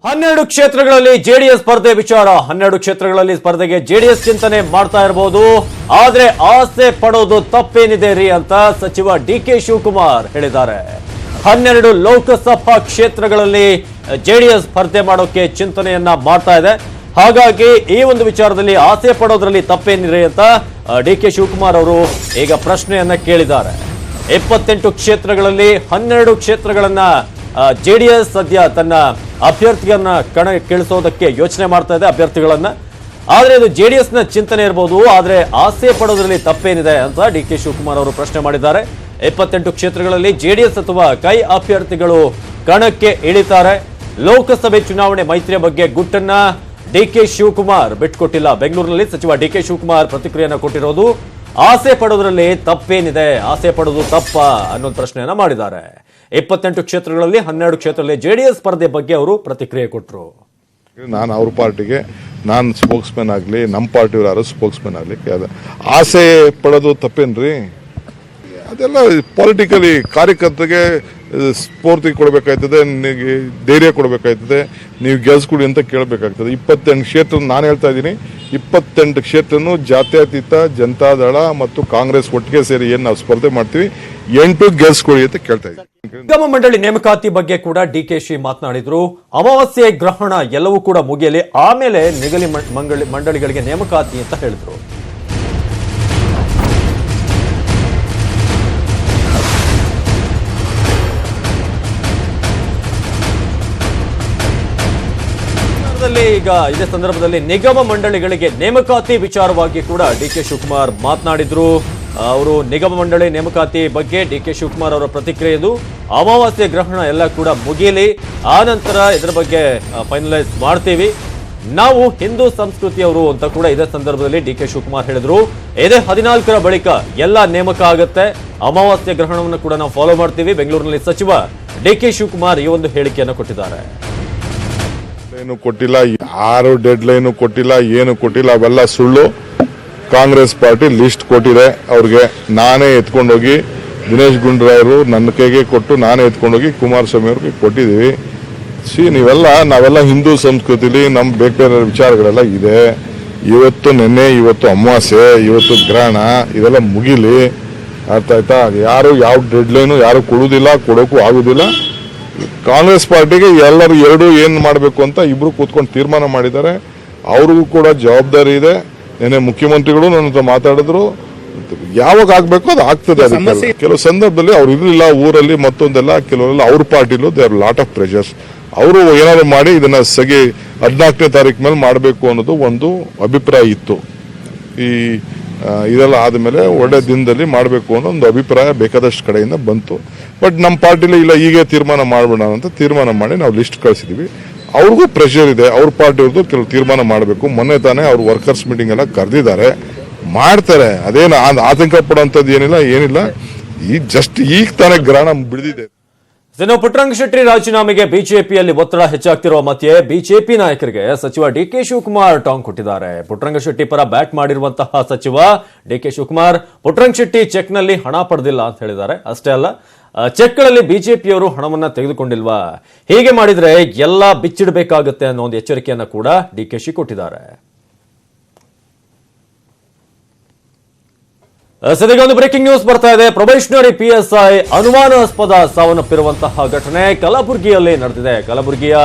12 ಕ್ಷೇತ್ರಗಳಲ್ಲಿ ಜೆಡಿಎಸ್ ಸ್ಪರ್ಧೆ ವಿಚಾರ 12 ಕ್ಷೇತ್ರಗಳಲ್ಲಿ ಸ್ಪರ್ಧೆಗೆ ಜೆಡಿಎಸ್ ಚಿಂತನೆ ಮಾಡ್ತಾ ಇರಬಹುದು. ಆದ್ರೆ ಆಸೆ ಪಡೋದು ತಪ್ಪೇನಿದೆ ರೀ ಅಂತ ಸಚಿವ ಡಿಕೆ ಶಿವಕುಮಾರ್ ಹೇಳಿದ್ದಾರೆ. 12 ಲೋಕಸಭಾ ಕ್ಷೇತ್ರಗಳಲ್ಲಿ ಜೆಡಿಎಸ್ ಸ್ಪರ್ಧೆ ಮಾಡೋಕೆ ಚಿಂತನೆಯನ್ನ ಮಾಡ್ತಾ ಇದೆ. ಹಾಗಾಗಿ ಈ ಒಂದು ವಿಚಾರದಲ್ಲಿ ಆಸೆ ಪಡೋದ್ರಲ್ಲಿ ತಪ್ಪೇನಿದೆ ಅಂತ ಡಿಕೆ ಶಿವಕುಮಾರ್ ಅವರು ಈಗ ಪ್ರಶ್ನೆಯನ್ನ ಕೇಳಿದ್ದಾರೆ. 28 ಕ್ಷೇತ್ರಗಳಲ್ಲಿ 12 ಕ್ಷೇತ್ರಗಳನ್ನ ಜೆಡಿಎಸ್ ಸದ್ಯ ತನ್ನ ಅಭ್ಯರ್ಥಿಗಳನ್ನ ಕಣಕ್ಕಿಳಿಸೋದಕ್ಕೆ ಯೋಚನೆ ಮಾಡ್ತಾ ಇದೆ ಅಭ್ಯರ್ಥಿಗಳನ್ನ. ಆದ್ರೆ ಇದು ಜೆಡಿಎಸ್ ನ ಚಿಂತನೆ ಇರಬಹುದು, ಆದ್ರೆ ಆಸೆ ಪಡೋದ್ರಲ್ಲಿ ತಪ್ಪೇನಿದೆ ಅಂತ ಡಿಕೆ ಶಿವಕುಮಾರ್ ಅವರು ಪ್ರಶ್ನೆ ಮಾಡಿದ್ದಾರೆ. 28 ಕ್ಷೇತ್ರಗಳಲ್ಲಿ ಜೆಡಿಎಸ್ ಅಥವಾ ಕೈ ಅಭ್ಯರ್ಥಿಗಳು ಕಣಕ್ಕೆ ಇಳಿತಾರೆ. ಲೋಕಸಭೆ ಚುನಾವಣೆ ಮೈತ್ರಿಯ ಬಗ್ಗೆ ಗುಟ್ಟನ್ನ ಡಿಕೆ ಶಿವಕುಮಾರ್ ಬಿಟ್ಕೊಟ್ಟಿಲ್ಲ. ಬೆಂಗಳೂರಿನಲ್ಲಿ ಸಚಿವ ಡಿಕೆ ಶಿವಕುಮಾರ್ ಪ್ರತಿಕ್ರಿಯೆಯನ್ನು ಕೊಟ್ಟಿರೋದು ಆಸೆ ಪಡೋದ್ರಲ್ಲಿ ತಪ್ಪೇನಿದೆ, ಆಸೆ ಪಡೋದು ತಪ್ಪ ಅನ್ನೋ ಪ್ರಶ್ನೆಯನ್ನ ಮಾಡಿದ್ದಾರೆ. 28 ಕ್ಷೇತ್ರಗಳಲ್ಲಿ 12 ಕ್ಷೇತ್ರದಲ್ಲಿ ಜೆಡಿಎಸ್ ಸ್ಪರ್ಧೆ ಬಗ್ಗೆ ಅವರು ಪ್ರತಿಕ್ರಿಯೆ ಕೊಟ್ಟರು. ನಾನು ಅವ್ರ ಪಾರ್ಟಿಗೆ ನಾನು ಸ್ಪೋಕ್ಸ್ ಮ್ಯಾನ್ ಆಗಲಿ, ನಮ್ಮ ಪಾರ್ಟಿಯವ್ರು ಯಾರು ಸ್ಪೋಕ್ಸ್ ಮ್ಯಾನ್ ಆಗಲಿ, ಆಸೆ ಪಡೋದು ತಪ್ಪೇನ್ರಿ? ಅದೆಲ್ಲ ಪೊಲಿಟಿಕಲಿ ಕಾರ್ಯಕರ್ತರಿಗೆ ಸ್ಫೂರ್ತಿ ಕೊಡಬೇಕಾಯ್ತದೆ, ಧೈರ್ಯ ಕೊಡಬೇಕಾಯ್ತದೆ, ನೀವು ಗೆಲ್ಸ್ಕೊಡಿ ಅಂತ ಕೇಳಬೇಕಾಗ್ತದೆ. 28 ಕ್ಷೇತ್ರ ನಾನು ಹೇಳ್ತಾ ಇದ್ದೀನಿ, 28 ಕ್ಷೇತ್ರನೂ ಜಾತ್ಯತೀತ ಜನತಾದಳ ಮತ್ತು ಕಾಂಗ್ರೆಸ್ ಒಟ್ಟಿಗೆ ಸೇರಿ ಏನು ನಾವು ಸ್ಪರ್ಧೆ ಮಾಡ್ತೀವಿ 8 ಗೆಲ್ಸ್ಕೊಡಿ ಅಂತ ಕೇಳ್ತಾ ಇದ್ದೀನಿ. ನಿಗಮ ಮಂಡಳಿ ನೇಮಕಾತಿ ಬಗ್ಗೆ ಕೂಡ ಡಿಕೆಶಿ ಮಾತನಾಡಿದ್ರು. ಅಮಾವಾಸ್ಯೆ ಗ್ರಹಣ ಎಲ್ಲವೂ ಕೂಡ ಮುಗಿಯಲಿ, ಆಮೇಲೆ ಮಂಡಳಿಗಳಿಗೆ ನೇಮಕಾತಿ ಅಂತ ಹೇಳಿದ್ರು. ಈಗ ಇದೇ ಸಂದರ್ಭದಲ್ಲಿ ನಿಗಮ ಮಂಡಳಿಗಳಿಗೆ ನೇಮಕಾತಿ ವಿಚಾರವಾಗಿ ಕೂಡ ಡಿಕೆ ಶಿವಕುಮಾರ್ ಮಾತನಾಡಿದ್ರು. ಅವರು ನಿಗಮ ಮಂಡಳಿ ನೇಮಕಾತಿ ಬಗ್ಗೆ ಡಿಕೆ ಶಿವಕುಮಾರ್ ಅವರ ಪ್ರತಿಕ್ರಿಯೆ ಇದು. ಅಮಾವಾಸ್ಯೆ ಗ್ರಹಣ ಎಲ್ಲ ಕೂಡ ಮುಗಿಯಲಿ, ಆ ನಂತರ ಇದರ ಬಗ್ಗೆ ಫೈನಲೈಸ್ ಮಾಡ್ತೀವಿ, ನಾವು ಹಿಂದೂ ಸಂಸ್ಕೃತಿಯವರು ಅಂತ ಕೂಡ ಇದೇ ಸಂದರ್ಭದಲ್ಲಿ ಡಿಕೆ ಶಿವಕುಮಾರ್ ಹೇಳಿದ್ರು. ಇದೇ 14ರ ಬಳಿಕ ಎಲ್ಲ ನೇಮಕ ಆಗುತ್ತೆ, ಅಮಾವಾಸ್ಯೆ ಗ್ರಹಣವನ್ನು ಕೂಡ ನಾವು ಫಾಲೋ ಮಾಡ್ತೀವಿ. ಬೆಂಗಳೂರಿನಲ್ಲಿ ಸಚಿವ ಡಿಕೆ ಶಿವಕುಮಾರ್ ಈ ಒಂದು ಹೇಳಿಕೆಯನ್ನು ಕೊಟ್ಟಿದ್ದಾರೆ. ಏನು ಕೊಟ್ಟಿಲ್ಲ, ಯಾರು ಡೆಡ್ ಲೈನು ಕೊಟ್ಟಿಲ್ಲ, ಏನು ಕೊಟ್ಟಿಲ್ಲ, ಅವೆಲ್ಲ ಸುಳ್ಳು. ಕಾಂಗ್ರೆಸ್ ಪಾರ್ಟಿ ಲಿಸ್ಟ್ ಕೊಟ್ಟಿದೆ ಅವ್ರಿಗೆ. ನಾನೇ ಎತ್ಕೊಂಡೋಗಿ ದಿನೇಶ್ ಗುಂಡೂರಾವ್ ನನ್ನ ಕೈಗೆ ಕೊಟ್ಟು ನಾನೇ ಎತ್ಕೊಂಡೋಗಿ ಕುಮಾರಸ್ವಾಮಿ ಅವ್ರಿಗೆ ಕೊಟ್ಟಿದ್ದೀವಿ. ನಾವೆಲ್ಲ ಹಿಂದೂ ಸಂಸ್ಕೃತಿಲಿ ನಮ್ಮ ಬೇಕಾದ ವಿಚಾರಗಳೆಲ್ಲ ಇದೆ. ಇವತ್ತು ನೆನ್ನೆ, ಇವತ್ತು ಅಮಾವಾಸ್ಯೆ, ಇವತ್ತು ಗ್ರಹಣ, ಇದೆಲ್ಲ ಮುಗಿಲಿ, ಅರ್ಥ ಆಯ್ತಾ? ಯಾರು ಯಾವ ಡೆಡ್ ಲೈನು ಯಾರು ಕೊಡುವುದಿಲ್ಲ, ಕೊಡೋಕ್ಕೂ ಆಗುದಿಲ್ಲ. ಕಾಂಗ್ರೆಸ್ ಪಾರ್ಟಿಗೆ ಎಲ್ಲರೂ ಏನು ಮಾಡಬೇಕು ಅಂತ ಇಬ್ರು ಕೂತ್ಕೊಂಡು ತೀರ್ಮಾನ ಮಾಡಿದ್ದಾರೆ. ಅವ್ರಿಗೂ ಕೂಡ ಜವಾಬ್ದಾರಿ ಇದೆ. ನೆನ್ನೆ ಮುಖ್ಯಮಂತ್ರಿಗಳು ನನ್ನ ಹತ್ರ ಮಾತಾಡಿದ್ರು, ಯಾವಾಗ ಆಗ್ಬೇಕು ಅದು ಆಗ್ತದೆ. ಅದಕ್ಕೆ ಕೆಲವು ಸಂದರ್ಭದಲ್ಲಿ ಅವ್ರು ಇರಲಿಲ್ಲ ಊರಲ್ಲಿ, ಮತ್ತೊಂದೆಲ್ಲ ಕೆಲವರೆಲ್ಲ ಅವ್ರ ಪಾರ್ಟಿಲೂ they are lot of pressures. ಅವರು ಏನಾದ್ರು ಮಾಡಿ ಇದನ್ನ 14ನೇ ತಾರೀಕು ಮೇಲೆ ಮಾಡಬೇಕು ಅನ್ನೋದು ಒಂದು ಅಭಿಪ್ರಾಯ ಇತ್ತು. ಇದೆಲ್ಲ ಆದಮೇಲೆ ಒಳ್ಳೆ ದಿನದಲ್ಲಿ ಮಾಡಬೇಕು ಅನ್ನೋ ಒಂದು ಅಭಿಪ್ರಾಯ ಬೇಕಾದಷ್ಟು ಕಡೆಯಿಂದ ಬಂತು. ಬಟ್ ನಮ್ಮ ಪಾರ್ಟಿಲಿ ಇಲ್ಲ, ಹೀಗೆ ತೀರ್ಮಾನ ಮಾಡೋಣ ಅಂತ ತೀರ್ಮಾನ ಮಾಡಿ ನಾವು ಲಿಸ್ಟ್ ಕಳಿಸಿದ್ವಿ. ಅವ್ರಿಗೂ ಪ್ರೆಷರ್ ಇದೆ, ಅವ್ರ ಪಾರ್ಟಿಯವ್ರದ್ದು ಕೆಲವು ತೀರ್ಮಾನ ಮಾಡಬೇಕು. ಮೊನ್ನೆ ತಾನೇ ಅವ್ರ ವರ್ಕರ್ಸ್ ಮೀಟಿಂಗ್ ಎಲ್ಲ ಕರೆದಿದ್ದಾರೆ, ಮಾಡ್ತಾರೆ. ಅದೇನು ಆತಂಕ ಪಡುವಂಥದ್ದು ಏನಿಲ್ಲ. ಈಗ ತಾನೇ ಗ್ರಹಣ ಬಿಡಿದಿದೆ. ಪುಟ್ಟರಂಗಶೆಟ್ಟಿ ರಾಜೀನಾಮೆಗೆ ಬಿಜೆಪಿಯಲ್ಲಿ ಒತ್ತಡ ಹೆಚ್ಚಾಗ್ತಿರುವ ಮಧ್ಯೆ ಬಿಜೆಪಿ ನಾಯಕರಿಗೆ ಸಚಿವ ಡಿಕೆ ಶಿವಕುಮಾರ್ ಟಾಂಗ್ ಕೊಟ್ಟಿದ್ದಾರೆ. ಪುಟ್ಟರಂಗಶೆಟ್ಟಿ ಪರ ಬ್ಯಾಟ್ ಮಾಡಿರುವಂತಹ ಸಚಿವ ಡಿಕೆ ಶಿವಕುಮಾರ್ ಪುಟ್ಟರಂಗಶೆಟ್ಟಿ ಚೆಕ್ನಲ್ಲಿ ಹಣ ಪಡೆದಿಲ್ಲ ಅಂತ ಹೇಳಿದ್ದಾರೆ. ಅಷ್ಟೇ ಅಲ್ಲ, ಚೆಕ್ಗಳಲ್ಲಿ ಬಿಜೆಪಿಯವರು ಹಣವನ್ನ ತೆಗೆದುಕೊಂಡಿಲ್ವಾ, ಹೀಗೆ ಮಾಡಿದ್ರೆ ಎಲ್ಲ ಬಿಚ್ಚಿಡಬೇಕಾಗುತ್ತೆ ಅನ್ನೋ ಒಂದು ಎಚ್ಚರಿಕೆಯನ್ನ ಕೂಡ ಡಿಕೆಶಿ ಕೊಟ್ಟಿದ್ದಾರೆ. ಸದ್ಯಕ್ಕೆ ಒಂದು ಬ್ರೇಕಿಂಗ್ ನ್ಯೂಸ್ ಬರ್ತಾ ಇದೆ. ಪ್ರೊಬೇಷನರಿ ಪಿಎಸ್ಐ ಅನುಮಾನಾಸ್ಪದ ಸಾವನ್ನಪ್ಪಿರುವಂತಹ ಘಟನೆ ಕಲಬುರಗಿಯಲ್ಲಿ ನಡೆದಿದೆ.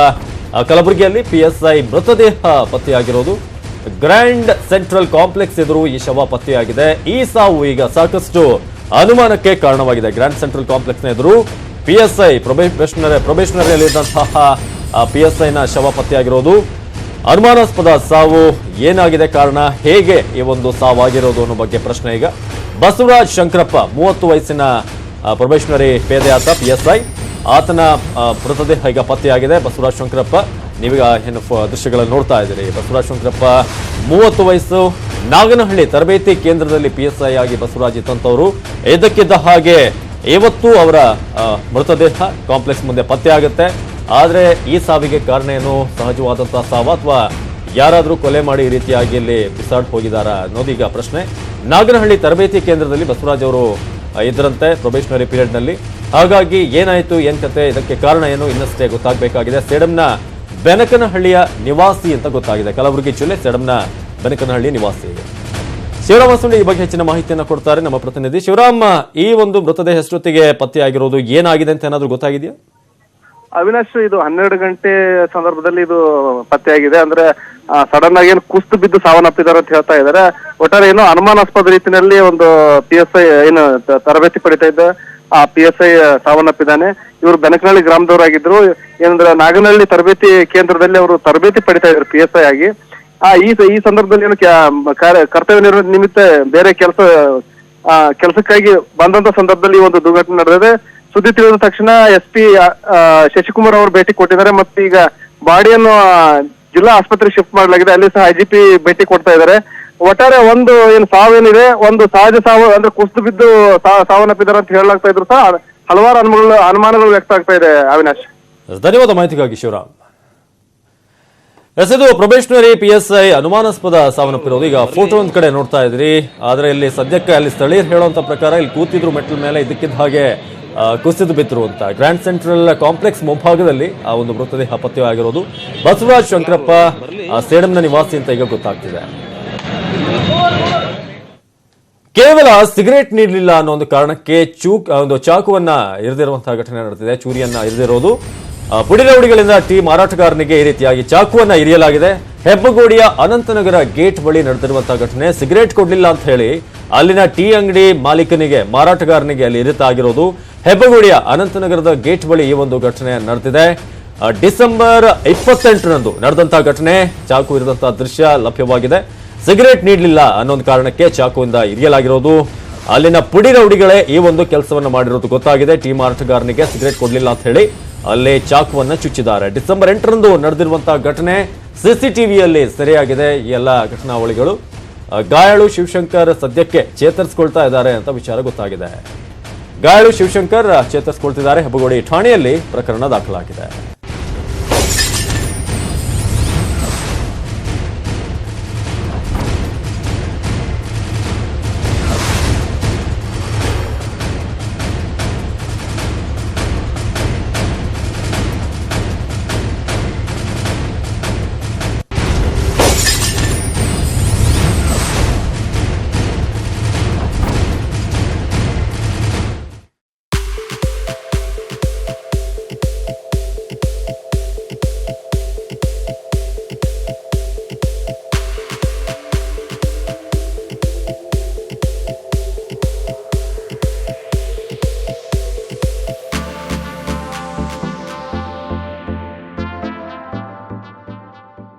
ಕಲಬುರಗಿಯಲ್ಲಿ ಪಿಎಸ್ಐ ಮೃತದೇಹ ಪತ್ತೆಯಾಗಿರೋದು. ಗ್ರ್ಯಾಂಡ್ ಸೆಂಟ್ರಲ್ ಕಾಂಪ್ಲೆಕ್ಸ್ ಎದುರು ಈ ಶವ ಪತ್ತೆಯಾಗಿದೆ. ಈ ಸಾವು ಈಗ ಸಾಕಷ್ಟು ಅನುಮಾನಕ್ಕೆ ಕಾರಣವಾಗಿದೆ. ಗ್ರ್ಯಾಂಡ್ ಸೆಂಟ್ರಲ್ ಕಾಂಪ್ಲೆಕ್ಸ್ನ ಎದುರು ಪಿಎಸ್ಐ ಪ್ರೊಬೇಷನರಿಯಲ್ಲಿದ್ದಂತಹ ಪಿಎಸ್ಐನ ಶವ ಪತ್ತೆಯಾಗಿರೋದು. ಅನುಮಾನಾಸ್ಪದ ಸಾವು, ಏನಾಗಿದೆ ಕಾರಣ, ಹೇಗೆ ಈ ಒಂದು ಸಾವಾಗಿರೋದು ಅನ್ನೋ ಬಗ್ಗೆ ಪ್ರಶ್ನೆ ಈಗ. ಬಸವರಾಜ್ ಶಂಕರಪ್ಪ 30 ವಯಸ್ಸಿನ ಪ್ರೊಬೇಷನರಿ ಪೇದೆ ಆತ ಪಿಎಸ್ಐ, ಆತನ ಮೃತದೇಹ ಈಗ ಪತ್ತೆಯಾಗಿದೆ. ಬಸವರಾಜ್ ಶಂಕರಪ್ಪ, ನೀವೀಗ ಏನು ದೃಶ್ಯಗಳನ್ನು ನೋಡ್ತಾ ಇದ್ದೀರಿ. ಬಸವರಾಜ್ ಶಂಕರಪ್ಪ 30 ವಯಸ್ಸು, ನಾಗನಹಳ್ಳಿ ತರಬೇತಿ ಕೇಂದ್ರದಲ್ಲಿ ಪಿಎಸ್ಐ ಆಗಿ ಬಸವರಾಜ್ ಇದ್ದಂಥವರು. ಇದಕ್ಕಿದ್ದ ಹಾಗೆ ಇವತ್ತು ಅವರ ಮೃತದೇಹ ಕಾಂಪ್ಲೆಕ್ಸ್ ಮುಂದೆ ಪತ್ತೆಯಾಗುತ್ತೆ. ಆದರೆ ಈ ಸಾವಿಗೆ ಕಾರಣ ಏನು, ಸಹಜವಾದಂತಹ ಸಾವ ಅಥವಾ ಯಾರಾದರೂ ಕೊಲೆ ಮಾಡಿ ಈ ರೀತಿಯಾಗಿ ಇಲ್ಲಿ ಬಿಸಾಡ್ ಹೋಗಿದಾರಾ ಅನ್ನೋದೀಗ ಪ್ರಶ್ನೆ. ನಾಗನಹಳ್ಳಿ ತರಬೇತಿ ಕೇಂದ್ರದಲ್ಲಿ ಬಸವರಾಜ್ ಅವರು ಇದ್ರಂತೆ ಪ್ರೊಬೇಷನರಿ ಪೀರಿಯಡ್ನಲ್ಲಿ. ಹಾಗಾಗಿ ಏನಾಯಿತು, ಏನ್ ಕತೆ, ಇದಕ್ಕೆ ಕಾರಣ ಏನು ಇನ್ನಷ್ಟೇ ಗೊತ್ತಾಗಬೇಕಾಗಿದೆ. ಸೇಡಂನ ಬೆನಕನಹಳ್ಳಿಯ ನಿವಾಸಿ ಅಂತ ಗೊತ್ತಾಗಿದೆ. ಕಲಬುರಗಿ ಜಿಲ್ಲೆ ಸೇಡಂನ ಬೆನಕನಹಳ್ಳಿ ನಿವಾಸಿ ಶಿವರಾಮ್ ಹೊಸಳ್ಳಿ ಈ ಬಗ್ಗೆ ಹೆಚ್ಚಿನ ಮಾಹಿತಿಯನ್ನು ಕೊಡ್ತಾರೆ ನಮ್ಮ ಪ್ರತಿನಿಧಿ. ಶಿವರಾಮ್, ಈ ಒಂದು ಮೃತದೇಹ ಎಷ್ಟೊತ್ತಿಗೆ ಪತ್ತೆಯಾಗಿರೋದು, ಏನಾಗಿದೆ ಅಂತ ಏನಾದರೂ ಗೊತ್ತಾಗಿದೆಯಾ? ಅವಿನಾಶ್, ಇದು 12 ಗಂಟೆ ಸಂದರ್ಭದಲ್ಲಿ ಇದು ಪತ್ತೆಯಾಗಿದೆ. ಅಂದ್ರೆ ಸಡನ್ ಆಗಿ ಏನು ಕುಸ್ತು ಬಿದ್ದು ಸಾವನ್ನಪ್ಪಿದ್ದಾರೆ ಅಂತ ಹೇಳ್ತಾ ಇದ್ದಾರೆ. ಒಟ್ಟಾರೆ ಏನೋ ಅನುಮಾನಾಸ್ಪದ ರೀತಿಯಲ್ಲಿ ಒಂದು PSI ಏನು ತರಬೇತಿ ಪಡಿತಾ ಇದ್ದ ಆ PSI ಸಾವನ್ನಪ್ಪಿದ್ದಾನೆ. ಇವರು ಬೆನಕನಹಳ್ಳಿ ಗ್ರಾಮದವರಾಗಿದ್ರು. ಏನಂದ್ರೆ ನಾಗನಹಳ್ಳಿ ತರಬೇತಿ ಕೇಂದ್ರದಲ್ಲಿ ಅವರು ತರಬೇತಿ ಪಡಿತಾ ಇದ್ರು PSI ಆಗಿ. ಈ ಸಂದರ್ಭದಲ್ಲಿ ಏನು ಕರ್ತವ್ಯ ನಿರ್ವಹಣೆ ನಿಮಿತ್ತ ಬೇರೆ ಕೆಲಸಕ್ಕಾಗಿ ಬಂದಂತ ಸಂದರ್ಭದಲ್ಲಿ ಈ ಒಂದು ದುರ್ಘಟನೆ ನಡೆದಿದೆ. ಸುದ್ದಿ ತಿಳಿದ ತಕ್ಷಣ SP ಶಶಿಕುಮಾರ್ ಅವರು ಭೇಟಿ ಕೊಟ್ಟಿದ್ದಾರೆ. ಮತ್ತೆ ಈಗ ಬಾಡಿಯನ್ನು ಜಿಲ್ಲಾ ಆಸ್ಪತ್ರೆಗೆ ಶಿಫ್ಟ್ ಮಾಡಲಾಗಿದೆ. ಅಲ್ಲಿ ಸಹ IGP ಭೇಟಿ ಕೊಡ್ತಾ ಇದ್ದಾರೆ. ಒಟ್ಟಾರೆ ಒಂದು ಏನು ಸಾವೇನಿದೆ, ಒಂದು ಸಹಜ ಸಾವು ಅಂದ್ರೆ ಕುಸಿದು ಬಿದ್ದು ಸಾವನ್ನಪ್ಪಿದ್ದಾರೆ ಅಂತ ಹೇಳಲಾಗ್ತಾ ಇದ್ರು ಸಹ ಹಲವಾರು ಅನುಮಾನಗಳು ವ್ಯಕ್ತ ಆಗ್ತಾ ಇದೆ. ಅವಿನಾಶ್, ಧನ್ಯವಾದ ಮಾಹಿತಿಗಾಗಿ ಶಿವರಾಮ್. ಇದು ಪ್ರೊಬೇಷನರಿ PSI ಅನುಮಾನಾಸ್ಪದ ಸಾವನ್ನಪ್ಪಿರೋದು. ಈಗ ಫೋಟೋ ಒಂದ್ ಕಡೆ ನೋಡ್ತಾ ಇದ್ರಿ, ಆದ್ರೆ ಇಲ್ಲಿ ಸದ್ಯಕ್ಕೆ ಅಲ್ಲಿ ಸ್ಥಳೀಯರು ಹೇಳುವಂತ ಪ್ರಕಾರ ಇಲ್ಲಿ ಕೂತಿದ್ರು ಮೆಟ್ಲ ಮೇಲೆ, ಇದಕ್ಕಿದ್ದ ಹಾಗೆ ಕುಸಿದು ಬಿದ್ರು ಅಂತ. ಗ್ರ್ಯಾಂಡ್ ಸೆಂಟ್ರಲ್ ಕಾಂಪ್ಲೆಕ್ಸ್ ಮುಂಭಾಗದಲ್ಲಿ ಆ ಒಂದು ಮೃತದೇಹ ಪತ್ತೆಯಾಗಿರೋದು. ಬಸವರಾಜ್ ಶಂಕರಪ್ಪ ಸೇಡಂನ ನಿವಾಸಿ ಅಂತ ಈಗ ಗೊತ್ತಾಗ್ತಿದೆ. ಕೇವಲ ಸಿಗರೇಟ್ ನೀಡಲಿಲ್ಲ ಅನ್ನೋ ಒಂದು ಕಾರಣಕ್ಕೆ ಒಂದು ಚಾಕುವನ್ನ ಇರಿದಿರುವಂತಹ ಘಟನೆ ನಡೆದಿದೆ. ಚೂರಿಯನ್ನ ಇರಿದಿರೋದು. ಪುಡಿರೌಡಿಗಳಿಂದ ಟೀ ಮಾರಾಟಗಾರನಿಗೆ ಈ ರೀತಿಯಾಗಿ ಚಾಕುವನ್ನ ಇರಿಯಲಾಗಿದೆ. ಹೆಬ್ಬಗೋಡಿಯ ಅನಂತನಗರ ಗೇಟ್ ಬಳಿ ನಡೆದಿರುವಂತಹ ಘಟನೆ. ಸಿಗರೇಟ್ ಕೊಡ್ಲಿಲ್ಲ ಅಂತ ಹೇಳಿ ಅಲ್ಲಿನ ಟೀ ಅಂಗಡಿ ಮಾಲೀಕನಿಗೆ, ಮಾರಾಟಗಾರನಿಗೆ ಅಲ್ಲಿ ಇರಿತ ಆಗಿರೋದು. ಹೆಬ್ಬಗೋಡಿಯ ಅನಂತನಗರದ ಗೇಟ್ ಬಳಿ ಈ ಒಂದು ಘಟನೆ ನಡೆದಿದೆ. ಡಿಸೆಂಬರ್ 28ರಂದು ನಡೆದಂತಹ ಘಟನೆ. ಚಾಕು ಇರಿದಂತಹ ದೃಶ್ಯ ಲಭ್ಯವಾಗಿದೆ. ಸಿಗರೇಟ್ ನೀಡಲಿಲ್ಲ ಅನ್ನೊಂದು ಕಾರಣಕ್ಕೆ ಚಾಕುವಿಂದ ಇರಿಯಲಾಗಿರೋದು. ಅಲ್ಲಿನ ಪುಡಿ ರೌಡಿಗಳೇ ಈ ಒಂದು ಕೆಲಸವನ್ನ ಮಾಡಿರೋದು ಗೊತ್ತಾಗಿದೆ. ಟೀ ಮಾರಾಟಗಾರನಿಗೆ ಸಿಗರೇಟ್ ಕೊಡ್ಲಿಲ್ಲ ಅಂತ ಹೇಳಿ ಅಲ್ಲೇ ಚಾಕುವನ್ನ ಚುಚ್ಚಿದ್ದಾರೆ. ಡಿಸೆಂಬರ್ 8ರಂದು ನಡೆದಿರುವಂತಹ ಘಟನೆ CCTVಯಲ್ಲಿ ಸೆರೆಯಾಗಿದೆ ಈ ಎಲ್ಲ ಘಟನಾವಳಿಗಳು. ಗಾಯಾಳು ಶಿವಶಂಕರ್ ಸದ್ಯಕ್ಕೆ ಚೇತರಿಸಿಕೊಳ್ತಾ ಇದ್ದಾರೆ ಅಂತ ವಿಚಾರ ಗೊತ್ತಾಗಿದೆ. ಗಾಯಾಳು ಶಿವಶಂಕರ್ ಚೇತರಿಸಿಕೊಳ್ತಿದ್ದಾರೆ. ಹೆಬ್ಬಗೋಡಿ ಠಾಣೆಯಲ್ಲಿ ಪ್ರಕರಣ ದಾಖಲಾಗಿದೆ.